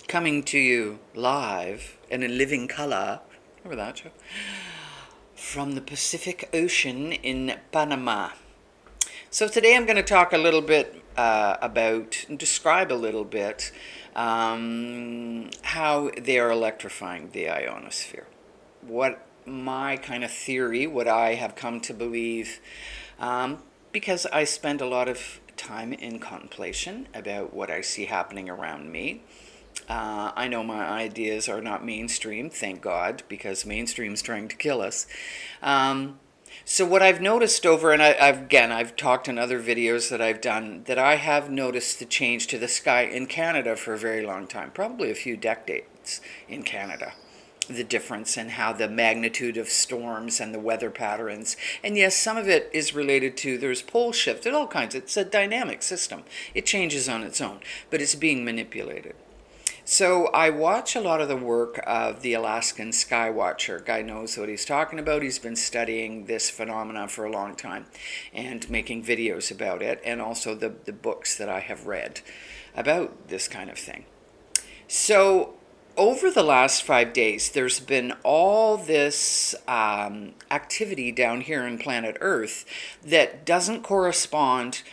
coming to you live and in living color. Remember that show? From the Pacific Ocean in Panama. So today I'm going to talk a little bit about and describe a little bit how they are electrifying the ionosphere. What my kind of theory, what I have come to believe, because I spend a lot of time in contemplation about what I see happening around me. I know my ideas are not mainstream, thank God, because mainstream's trying to kill us. So what I've noticed over, and I've talked in other videos that I've done, that I have noticed the change to the sky in Canada for a very long time, probably a few decades in Canada. The difference in how the magnitude of storms and the weather patterns. And yes, some of it is related to, there's pole shift and all kinds. It's a dynamic system. It changes on its own, but it's being manipulated. So I watch a lot of the work of the Alaskan sky watcher. Guy knows what he's talking about. He's been studying this phenomenon for a long time and making videos about it, and also the books that I have read about this kind of thing. So over the last 5 days, there's been all this activity down here in planet Earth that doesn't correspond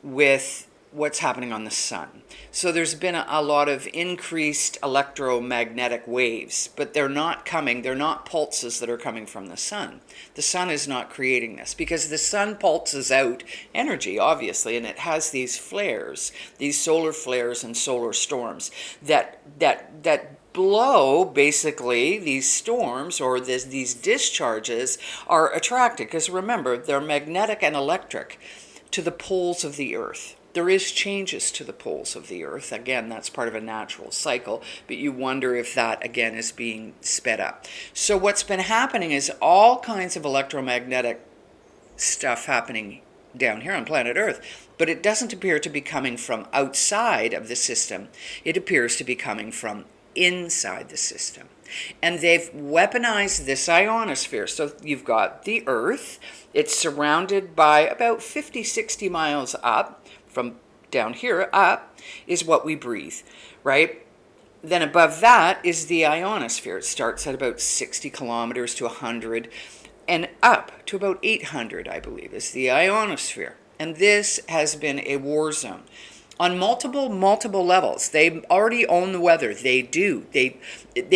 with what's happening on the sun. So there's been a lot of increased electromagnetic waves, but they're not pulses that are coming from the sun. The sun is not creating this because the sun pulses out energy, obviously, and it has these flares, these solar flares and solar storms that blow, basically. These storms or these discharges are attracted, because remember, they're magnetic and electric, to the poles of the Earth. There is changes to the poles of the Earth. Again, that's part of a natural cycle, but you wonder if that, again, is being sped up. So what's been happening is all kinds of electromagnetic stuff happening down here on planet Earth, but it doesn't appear to be coming from outside of the system. It appears to be coming from inside the system. And they've weaponized this ionosphere. So you've got the Earth. It's surrounded by about 50, 60 miles up. From down here up is what we breathe, right? Then above that is the ionosphere. It starts at about 60 kilometers to 100, and up to about 800, I believe, is the ionosphere. And this has been a war zone on multiple levels. They already own the weather. They do. They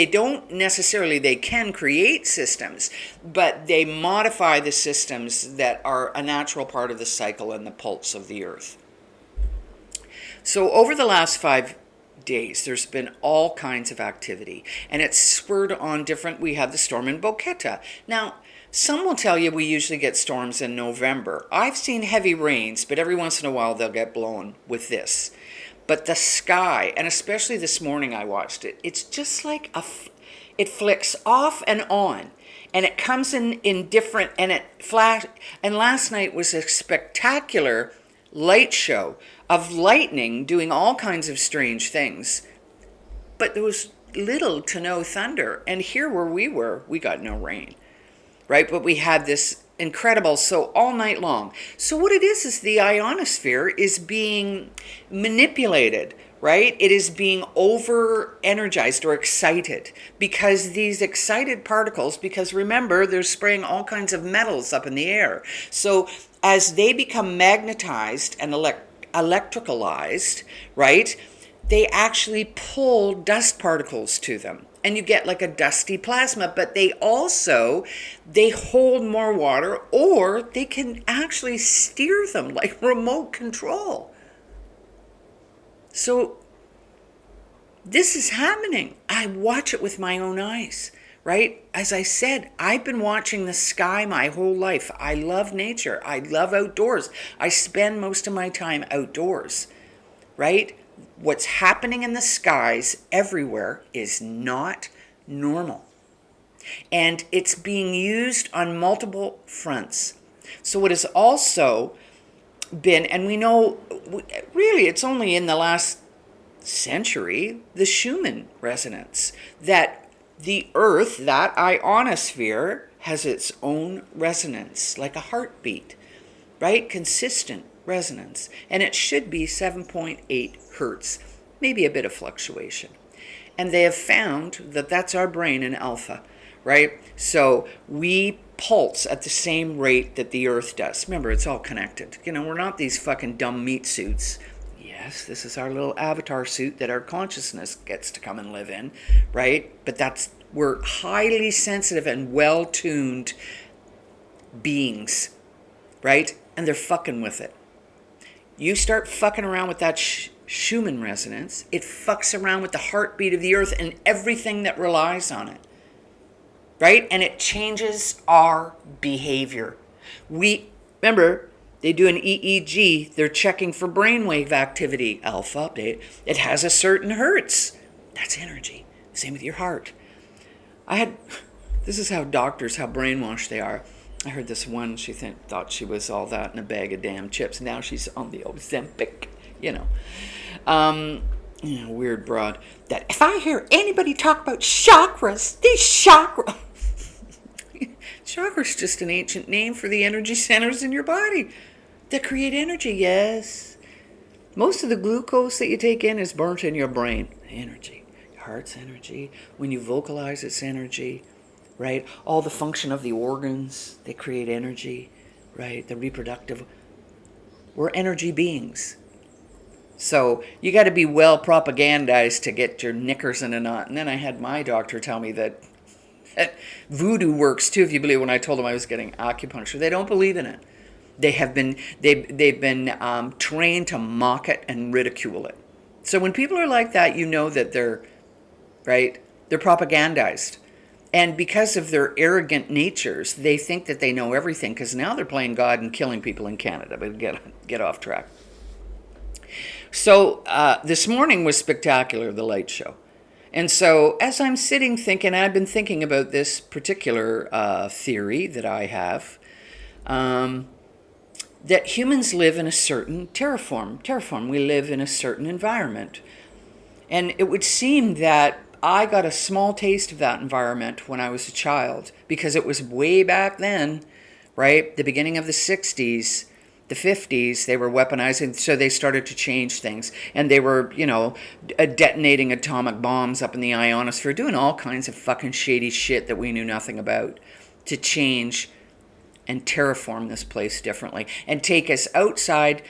don't necessarily, they can create systems, but they modify the systems that are a natural part of the cycle and the pulse of the Earth. So over the last 5 days, there's been all kinds of activity, and it's spurred on different. We had the storm in Boqueta. Now, some will tell you we usually get storms in November. I've seen heavy rains, but every once in a while they'll get blown with this. But the sky, and especially this morning I watched it, it's just like it flicks off and on. And it comes in different, and it flash. And last night was a spectacular light show of lightning doing all kinds of strange things. But there was little to no thunder. And here where we were, we got no rain, right? But we had this incredible, so all night long. So what it is the ionosphere is being manipulated, right? It is being over-energized or excited, because these excited particles, because remember, they're spraying all kinds of metals up in the air. So as they become magnetized and electricalized, right, they actually pull dust particles to them. And you get like a dusty plasma, but they hold more water, or they can actually steer them like remote control. So this is happening. I watch it with my own eyes, right? As I said, I've been watching the sky my whole life. I love nature. I love outdoors. I spend most of my time outdoors, right? What's happening in the skies everywhere is not normal. And it's being used on multiple fronts. So what has also been, and we know, really it's only in the last century, the Schumann resonance, that the Earth, that ionosphere, has its own resonance, like a heartbeat, right? Consistent resonance. And it should be 7.8 hertz, maybe a bit of fluctuation. And they have found that that's our brain in alpha, right? So we pulse at the same rate that the earth does. Remember, it's all connected. We're not these fucking dumb meat suits. Yes, this is our little avatar suit that our consciousness gets to come and live in, right? But we're highly sensitive and well-tuned beings, right? And they're fucking with it. You start fucking around with that Schumann resonance, it fucks around with the heartbeat of the earth and everything that relies on it, right? And it changes our behavior. Remember, they do an EEG, they're checking for brainwave activity, alpha update. It has a certain hertz. That's energy. Same with your heart. This is how brainwashed they are. I heard this one, she thought she was all that in a bag of damn chips. Now she's on the Ozempic, weird broad. That if I hear anybody talk about chakras, chakras just an ancient name for the energy centers in your body that create energy, yes. Most of the glucose that you take in is burnt in your brain. Energy. Your heart's energy. When you vocalize, it's energy. Right? All the function of the organs, they create energy, right? The reproductive, we're energy beings. So you got to be well propagandized to get your knickers in a knot. And then I had my doctor tell me that voodoo works too, if you believe, when I told them I was getting acupuncture. They don't believe in it. They've been trained to mock it and ridicule it. So when people are like that, you know that they're propagandized. And because of their arrogant natures, they think that they know everything, because now they're playing God and killing people in Canada. But get off track. So this morning was spectacular, the light show. And so as I'm sitting thinking, I've been thinking about this particular theory that I have, that humans live in a certain terraform. We live in a certain environment. And it would seem that I got a small taste of that environment when I was a child, because it was way back then, right? The beginning of the 60s, the 50s, they were weaponizing, so they started to change things. And they were, detonating atomic bombs up in the ionosphere, doing all kinds of fucking shady shit that we knew nothing about to change and terraform this place differently and take us outside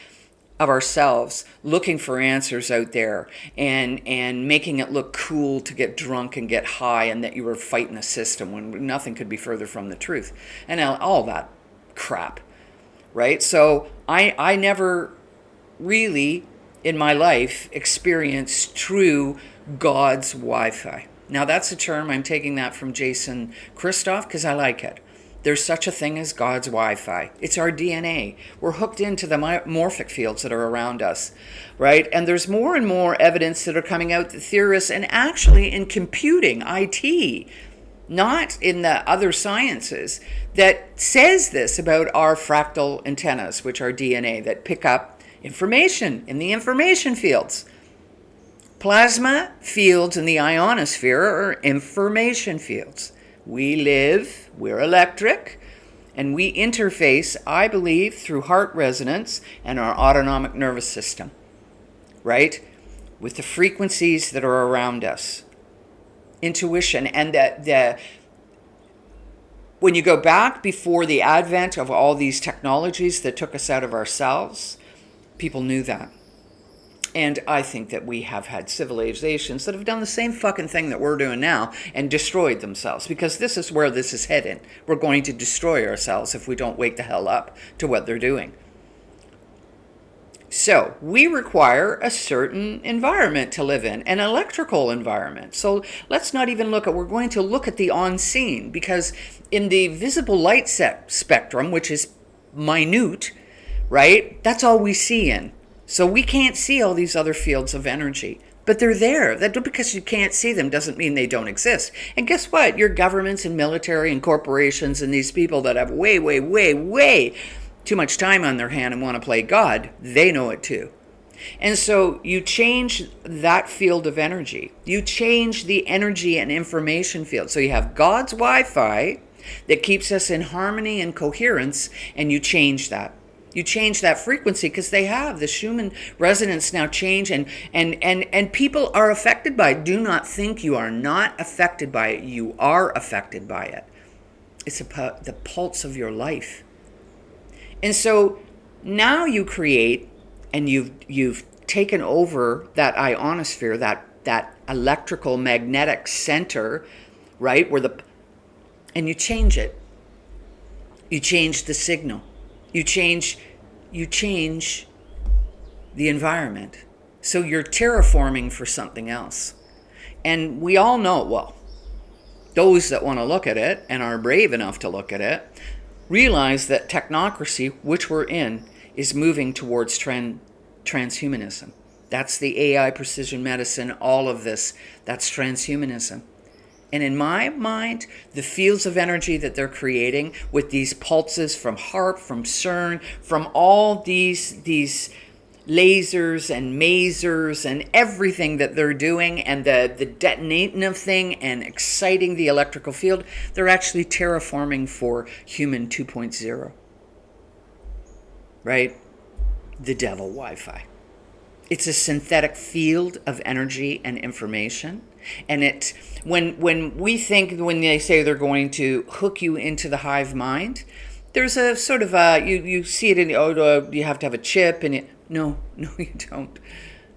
of ourselves, looking for answers out there and making it look cool to get drunk and get high, and that you were fighting a system when nothing could be further from the truth. And all that crap, right? So I never really in my life experienced true God's Wi-Fi. Now that's a term, I'm taking that from Jason Christoff because I like it. There's such a thing as God's Wi-Fi. It's our DNA. We're hooked into the morphic fields that are around us, right? And there's more and more evidence that are coming out that theorists, and actually in computing, IT, not in the other sciences, that says this about our fractal antennas, which are DNA, that pick up information in the information fields. Plasma fields in the ionosphere are information fields. We're electric, and we interface, I believe, through heart resonance and our autonomic nervous system, right? With the frequencies that are around us. Intuition, and when you go back before the advent of all these technologies that took us out of ourselves, people knew that. And I think that we have had civilizations that have done the same fucking thing that we're doing now and destroyed themselves, because this is where this is headed. We're going to destroy ourselves if we don't wake the hell up to what they're doing. So we require a certain environment to live in, an electrical environment. So let's not even we're going to look at the unseen, because in the visible light spectrum, which is minute, right? That's all we see in. So we can't see all these other fields of energy, but they're there. That because you can't see them doesn't mean they don't exist. And guess what? Your governments and military and corporations and these people that have way, way, way, way too much time on their hand and want to play God, they know it too. And so you change that field of energy. You change the energy and information field. So you have God's Wi-Fi that keeps us in harmony and coherence, and you change that. You change that frequency because they have the Schumann resonance now change, and people are affected by it. Do not think you are not affected by it. You are affected by it. It's the pulse of your life. And so now you create, and you've taken over that ionosphere, that electrical magnetic center, right? And you change it. You change the signal. You change the environment. So you're terraforming for something else. And we all know, well, those that want to look at it and are brave enough to look at it, realize that technocracy, which we're in, is moving towards transhumanism. That's the AI, precision medicine, all of this. That's transhumanism. And in my mind, the fields of energy that they're creating with these pulses from HARP, from CERN, from all these lasers and masers and everything that they're doing, and the detonating of thing and exciting the electrical field, they're actually terraforming for human 2.0. Right? The devil Wi-Fi. It's a synthetic field of energy and information. And it, when they say they're going to hook you into the hive mind, there's a sort of a, you see it in, you have to have a chip, and no, you don't.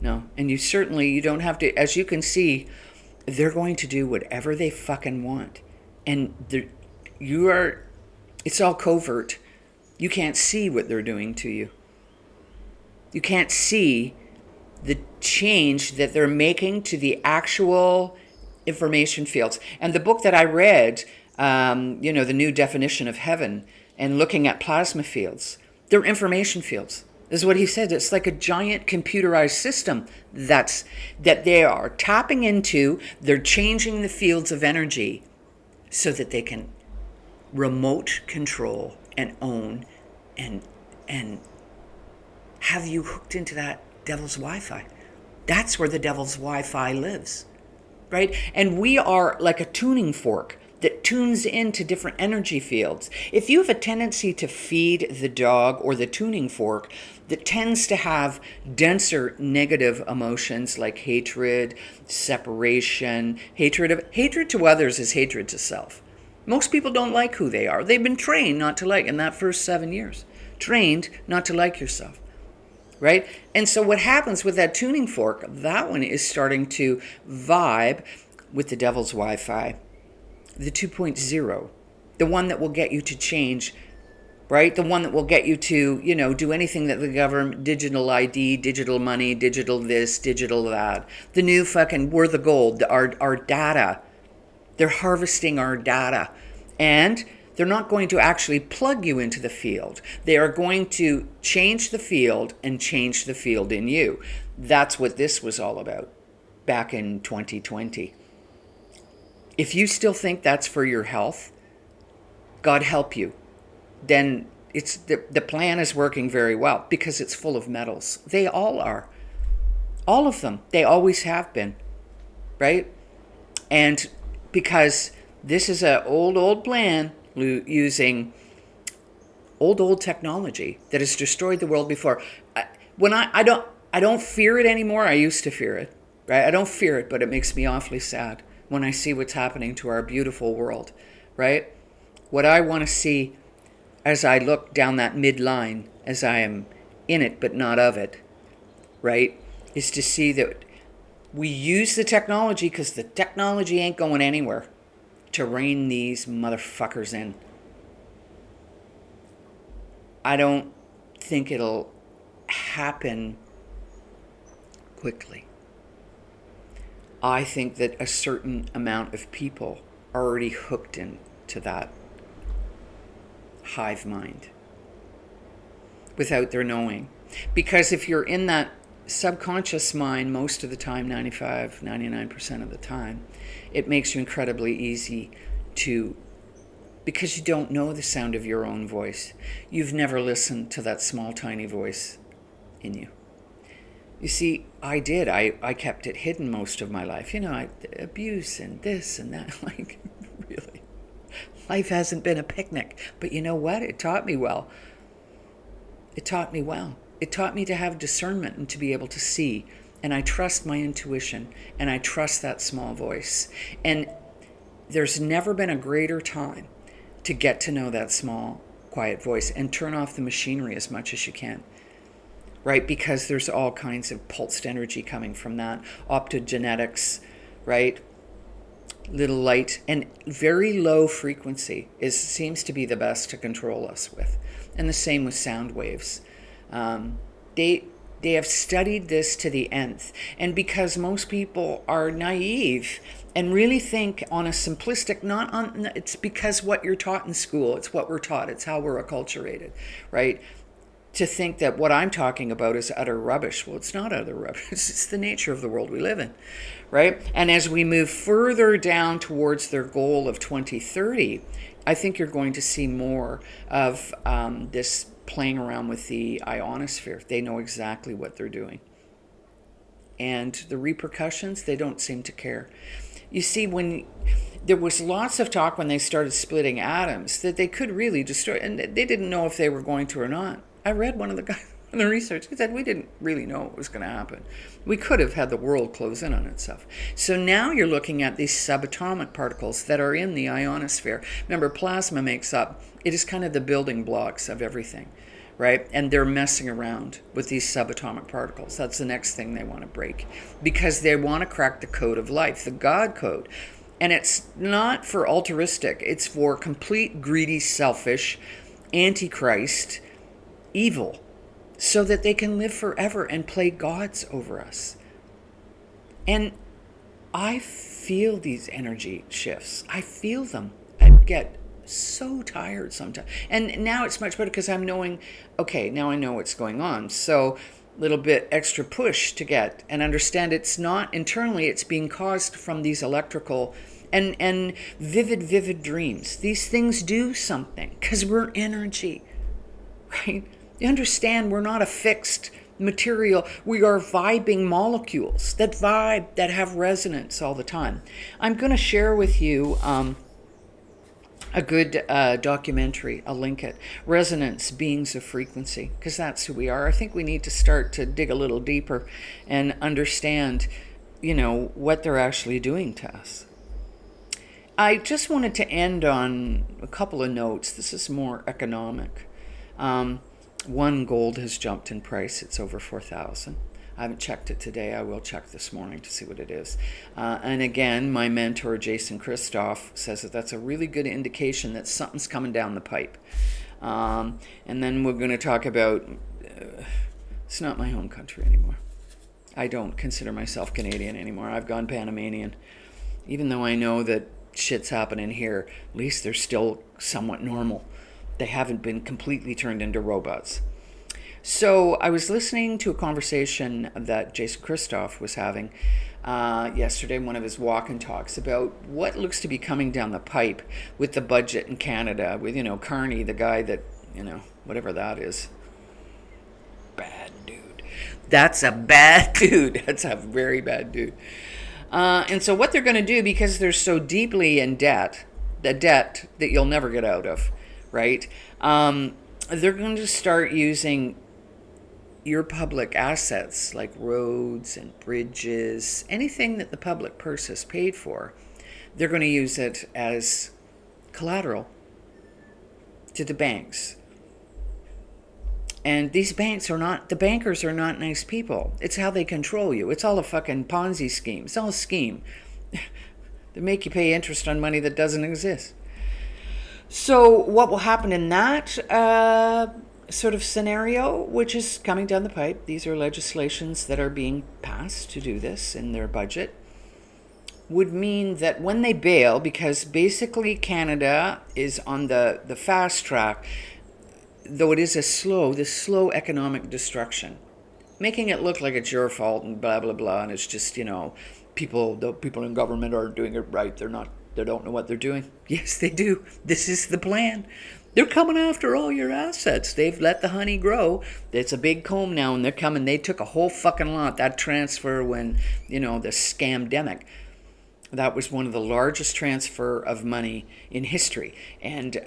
No. And you don't have to, as you can see, they're going to do whatever they fucking want. And it's all covert. You can't see what they're doing to you. You can't see the change that they're making to the actual information fields. And the book that I read, The New Definition of Heaven, and looking at plasma fields, they're information fields. This is what he said. It's like a giant computerized system that they are tapping into. They're changing the fields of energy so that they can remote control and own and have you hooked into that devil's Wi-Fi. That's where the devil's Wi-Fi lives, right? And we are like a tuning fork that tunes into different energy fields. If you have a tendency to feed the dog or the tuning fork that tends to have denser negative emotions like hatred, separation, hatred to others is hatred to self. Most people don't like who they are. They've been trained not to like, in that first 7 years, trained not to like yourself. Right? And so what happens with that tuning fork, that one is starting to vibe with the devil's Wi-Fi, the 2.0, the one that will get you to change, right? The one that will get you to, do anything that the government, digital ID, digital money, digital this, digital that. The new fucking, we're the gold, our data. They're harvesting our data. And they're not going to actually plug you into the field. They are going to change the field and change the field in you. That's what this was all about back in 2020. If you still think that's for your health, God help you. Then it's the plan is working very well because it's full of metals. They all are. All of them. They always have been. Right? And because this is an old plan, using old technology that has destroyed the world before. I don't fear it anymore. I used to fear it, right? I don't fear it, but it makes me awfully sad when I see what's happening to our beautiful world, right? What I want to see as I look down that midline, as I am in it but not of it, right, is to see that we use the technology, because the technology ain't going anywhere, to rein these motherfuckers in. I don't think it'll happen quickly. I think that a certain amount of people are already hooked into that hive mind without their knowing. Because if you're in that subconscious mind most of the time, 99% of the time, it makes you incredibly easy because you don't know the sound of your own voice. You've never listened to that small, tiny voice in you. You see, I did. I kept it hidden most of my life. Abuse and this and that. Like, really. Life hasn't been a picnic. But you know what? It taught me well. It taught me well. It taught me to have discernment and to be able to see. And I trust my intuition, and I trust that small voice. And there's never been a greater time to get to know that small, quiet voice and turn off the machinery as much as you can, right? Because there's all kinds of pulsed energy coming from that, optogenetics, right? Little light and very low frequency seems to be the best to control us with. And the same with sound waves. They have studied this to the nth. And because most people are naive and really think on a simplistic, it's because what you're taught in school, it's what we're taught, it's how we're acculturated, right? To think that what I'm talking about is utter rubbish. Well, it's not utter rubbish. It's the nature of the world we live in, right? And as we move further down towards their goal of 2030, I think you're going to see more of this playing around with the ionosphere. They know exactly what they're doing. And the repercussions, they don't seem to care. You see, when there was lots of talk when they started splitting atoms that they could really destroy, and they didn't know if they were going to or not. I read one of the guys in the research. He said, we didn't really know what was going to happen. We could have had the world close in on itself. So now you're looking at these subatomic particles that are in the ionosphere. Remember, plasma makes up, it is kind of the building blocks of everything, right? And they're messing around with these subatomic particles. That's the next thing they want to break because they want to crack the code of life, the God code. And it's not for altruistic. It's for complete, greedy, selfish, antichrist, evil, so that they can live forever and play gods over us. And I feel these energy shifts. I feel them. I get so tired sometimes. And now it's much better because I'm knowing, okay, now I know what's going on. So a little bit extra push to get and understand it's not internally, it's being caused from these electrical and vivid dreams. These things do something because we're energy, right? You understand we're not a fixed material. We are vibing molecules that vibe, that have resonance all the time. I'm going to share with you a good documentary. I'll link it. Resonance, Beings of Frequency, because that's who we are. I think we need to start to dig a little deeper and understand, what they're actually doing to us. I just wanted to end on a couple of notes. This is more economic. One, gold has jumped in price. It's over 4,000. I haven't checked it today. I will check this morning to see what it is. And again, my mentor, Jason Christoff, says that that's a really good indication that something's coming down the pipe. And then we're going to talk about, it's not my home country anymore. I don't consider myself Canadian anymore. I've gone Panamanian. Even though I know that shit's happening here, at least they're still somewhat normal. They haven't been completely turned into robots. So I was listening to a conversation that Jason Christoff was having yesterday, one of his walk and talks about what looks to be coming down the pipe with the budget in Canada, with, Carney, the guy that, whatever that is. Bad dude. That's a bad dude. That's a very bad dude. And so what they're going to do, because they're so deeply in debt, the debt that you'll never get out of, right? They're going to start using your public assets like roads and bridges, anything that the public purse has paid for. They're going to use it as collateral to the banks. And these banks the bankers are not nice people. It's how they control you. It's all a fucking Ponzi scheme. It's all a scheme. They make you pay interest on money that doesn't exist. So what will happen in that sort of scenario, which is coming down the pipe, these are legislations that are being passed to do this in their budget, would mean that when they bail, because basically Canada is on the fast track, though it is this slow economic destruction, making it look like it's your fault and blah, blah, blah, and it's just, the people in government aren't doing it right. They don't know what they're doing. Yes, they do. This is the plan. They're coming after all your assets. They've let the honey grow. It's a big comb now, and they're coming. They took a whole fucking lot. That transfer when, the scamdemic, that was one of the largest transfer of money in history. And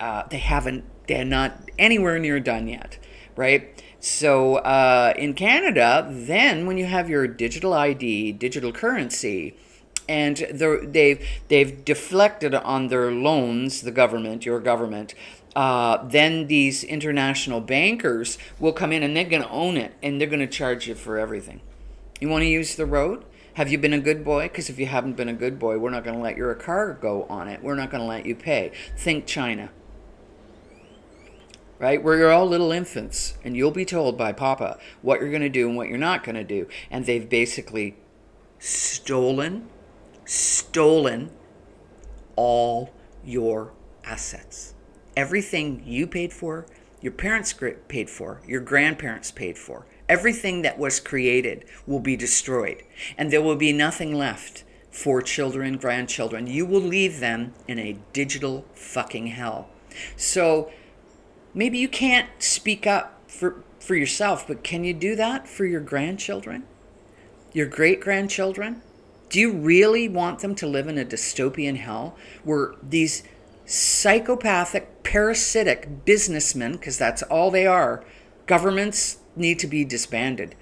they're not anywhere near done yet, right? So in Canada, then when you have your digital ID, digital currency, and they've deflected on their loans, the government, your government, then these international bankers will come in and they're going to own it and they're going to charge you for everything. You want to use the road? Have you been a good boy? Because if you haven't been a good boy, we're not going to let your car go on it. We're not going to let you pay. Think China, right? Where you're all little infants and you'll be told by Papa what you're going to do and what you're not going to do. And they've basically stolen all your assets. Everything you paid for, your parents paid for, your grandparents paid for. Everything that was created will be destroyed. And there will be nothing left for children, grandchildren. You will leave them in a digital fucking hell. So maybe you can't speak up for yourself, but can you do that for your grandchildren? Your great-grandchildren? Do you really want them to live in a dystopian hell where these psychopathic, parasitic businessmen, because that's all they are, governments need to be disbanded,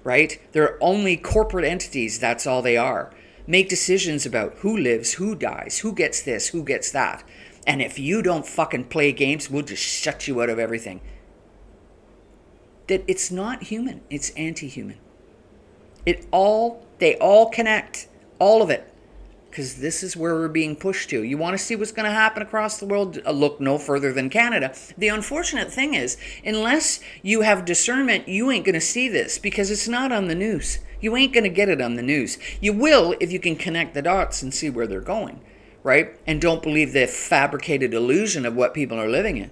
right? They're only corporate entities, that's all they are. Make decisions about who lives, who dies, who gets this, who gets that. And if you don't fucking play games, we'll just shut you out of everything. That it's not human, it's anti-human. They all connect, all of it, because this is where we're being pushed to. You want to see what's going to happen across the world? Look no further than Canada. The unfortunate thing is, unless you have discernment, you ain't going to see this because it's not on the news. You ain't going to get it on the news. You will if you can connect the dots and see where they're going, right? And don't believe the fabricated illusion of what people are living in,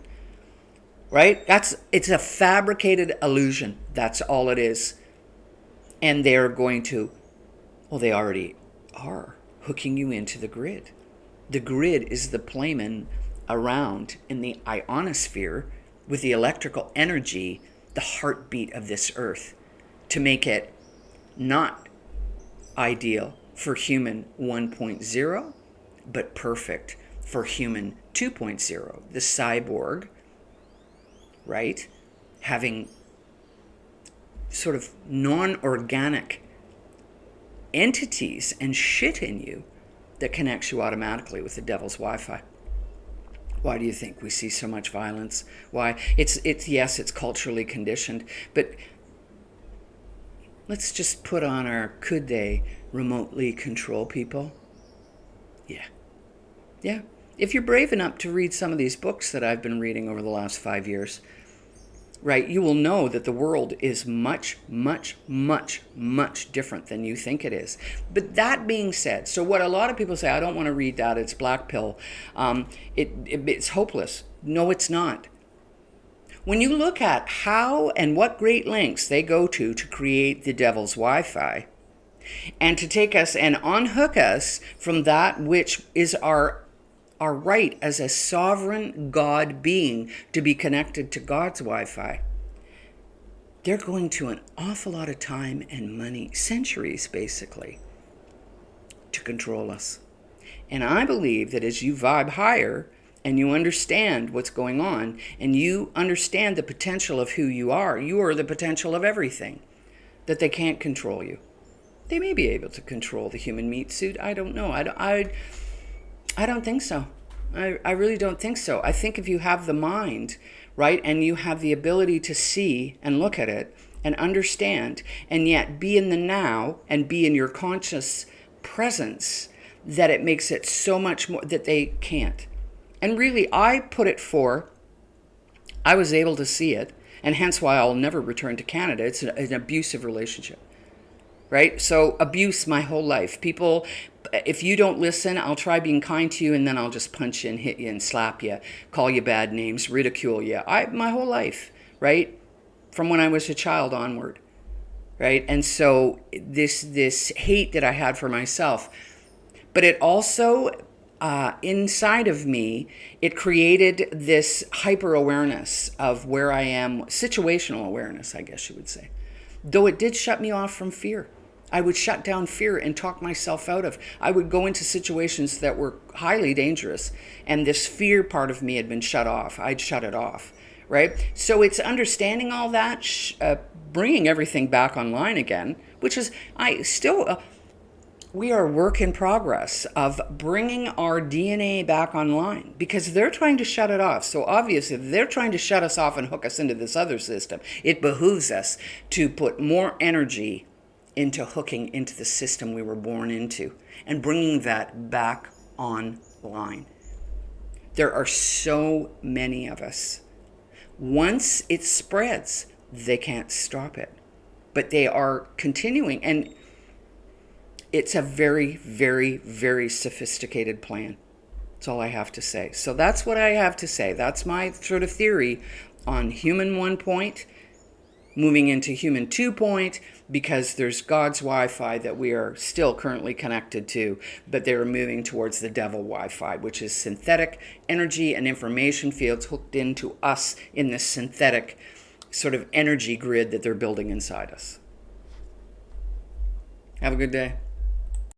right? It's a fabricated illusion. That's all it is. And they're going to, well, they already are hooking you into the grid. The grid is the playman around in the ionosphere with the electrical energy, the heartbeat of this earth, to make it not ideal for human 1.0, but perfect for human 2.0, the cyborg, right? Having sort of non-organic entities and shit in you that connects you automatically with the devil's Wi-Fi. Why do you think we see so much violence? Why? It's yes, it's culturally conditioned, but let's just put on our could they remotely control people? Yeah. If you're brave enough to read some of these books that I've been reading over the last 5 years, right, you will know that the world is much, much, much, much different than you think it is. But that being said, so what a lot of people say, I don't want to read that, it's black pill, it's hopeless. No, it's not. When you look at how and what great lengths they go to create the devil's Wi-Fi, and to take us and unhook us from that which is our right as a sovereign God being to be connected to God's Wi-Fi, they're going to an awful lot of time and money, centuries basically, to control us. And I believe that as you vibe higher and you understand what's going on and you understand the potential of who you are the potential of everything, that they can't control you. They may be able to control the human meat suit. I don't know. I don't think so. I really don't think so. I think if you have the mind, right, and you have the ability to see and look at it and understand and yet be in the now and be in your conscious presence, that it makes it so much more that they can't. And really, I was able to see it, and hence why I'll never return to Canada. It's an abusive relationship. Right? So abuse my whole life. People, if you don't listen, I'll try being kind to you and then I'll just punch you and hit you and slap you, call you bad names, ridicule you. My whole life, right? From when I was a child onward, right? And so this hate that I had for myself, but it also, inside of me, it created this hyper-awareness of where I am, situational awareness, I guess you would say. Though it did shut me off from fear. I would shut down fear and talk myself out of. I would go into situations that were highly dangerous, and this fear part of me had been shut off. I'd shut it off, right? So it's understanding all that, bringing everything back online again, which is, I still, we are a work in progress of bringing our DNA back online because they're trying to shut it off. So obviously, if they're trying to shut us off and hook us into this other system, it behooves us to put more energy into hooking into the system we were born into and bringing that back online. There are so many of us. Once it spreads, they can't stop it. But they are continuing. And it's a very, very, very sophisticated plan. That's all I have to say. So that's what I have to say. That's my sort of theory on human 1 point, moving into human 2 point, because there's God's Wi-Fi that we are still currently connected to, but they're moving towards the devil Wi-Fi, which is synthetic energy and information fields hooked into us in this synthetic sort of energy grid that they're building inside us. Have a good day.